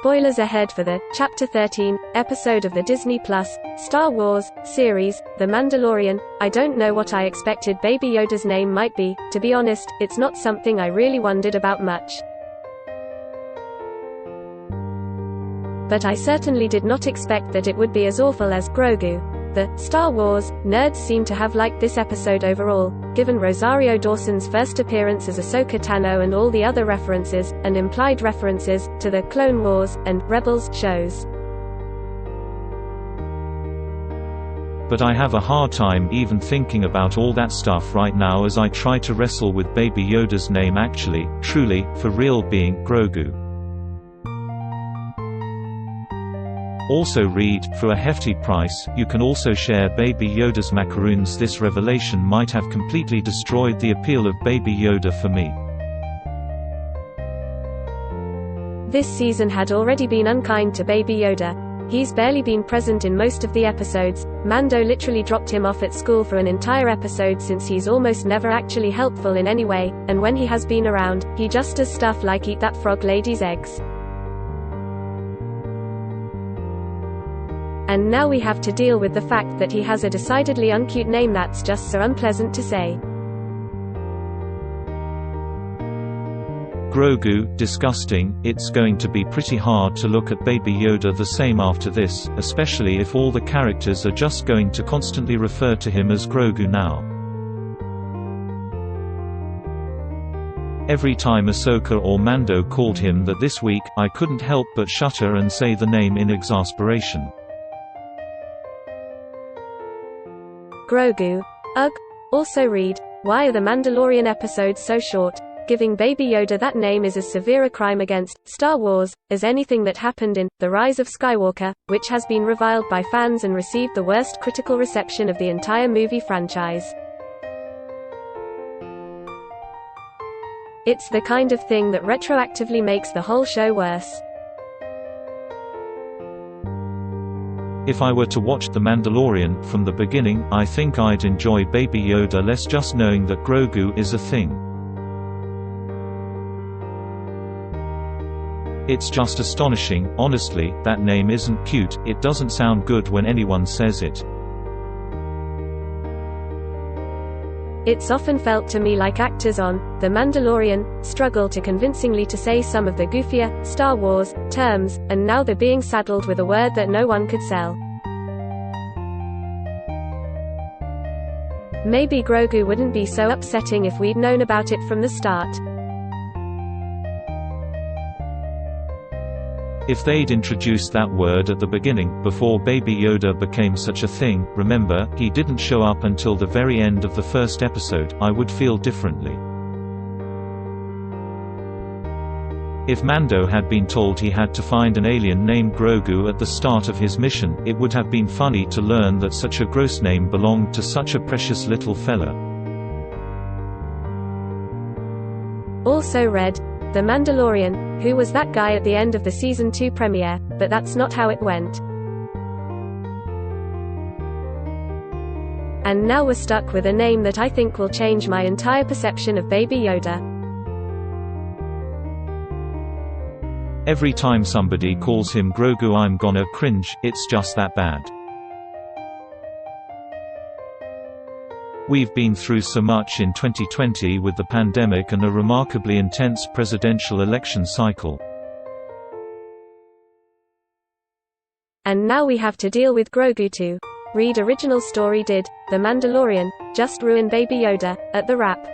Spoilers ahead for the Chapter 13 episode of the Disney Plus Star Wars series, The Mandalorian. I don't know what I expected Baby Yoda's name might be. To be honest, it's not something I really wondered about much. But I certainly did not expect that it would be as awful as Grogu. The Star Wars nerds seem to have liked this episode overall, given Rosario Dawson's first appearance as Ahsoka Tano and all the other references, and implied references, to the Clone Wars and Rebels shows. But I have a hard time even thinking about all that stuff right now as I try to wrestle with Baby Yoda's name actually, truly, for real being Grogu. Also read, for a hefty price, you can also share Baby Yoda's macaroons. This revelation might have completely destroyed the appeal of Baby Yoda for me. This season had already been unkind to Baby Yoda. He's barely been present in most of the episodes. Mando literally dropped him off at school for an entire episode since he's almost never actually helpful in any way, and when he has been around, he just does stuff like eat that frog lady's eggs. And now we have to deal with the fact that he has a decidedly uncute name that's just so unpleasant to say. Grogu, disgusting. It's going to be pretty hard to look at Baby Yoda the same after this, especially if all the characters are just going to constantly refer to him as Grogu now. Every time Ahsoka or Mando called him that this week, I couldn't help but shudder and say the name in exasperation. Grogu. Ugh. Also read, why are the Mandalorian episodes so short? Giving Baby Yoda that name is as severe a crime against Star Wars as anything that happened in The Rise of Skywalker, which has been reviled by fans and received the worst critical reception of the entire movie franchise. It's the kind of thing that retroactively makes the whole show worse. If I were to watch The Mandalorian from the beginning, I think I'd enjoy Baby Yoda less just knowing that Grogu is a thing. It's just astonishing, honestly, that name isn't cute, it doesn't sound good when anyone says it. It's often felt to me like actors on The Mandalorian struggle to convincingly to say some of the goofier Star Wars terms, and now they're being saddled with a word that no one could sell. Maybe Grogu wouldn't be so upsetting if we'd known about it from the start. If they'd introduced that word at the beginning, before Baby Yoda became such a thing, remember, he didn't show up until the very end of the first episode, I would feel differently. If Mando had been told he had to find an alien named Grogu at the start of his mission, it would have been funny to learn that such a gross name belonged to such a precious little fella. Also read, The Mandalorian, who was that guy at the end of the Season 2 premiere, but that's not how it went. And now we're stuck with a name that I think will change my entire perception of Baby Yoda. Every time somebody calls him Grogu I'm gonna cringe, it's just that bad. We've been through so much in 2020 with the pandemic and a remarkably intense presidential election cycle. And now we have to deal with Grogu too. Read original story. Did The Mandalorian just ruin Baby Yoda at the wrap?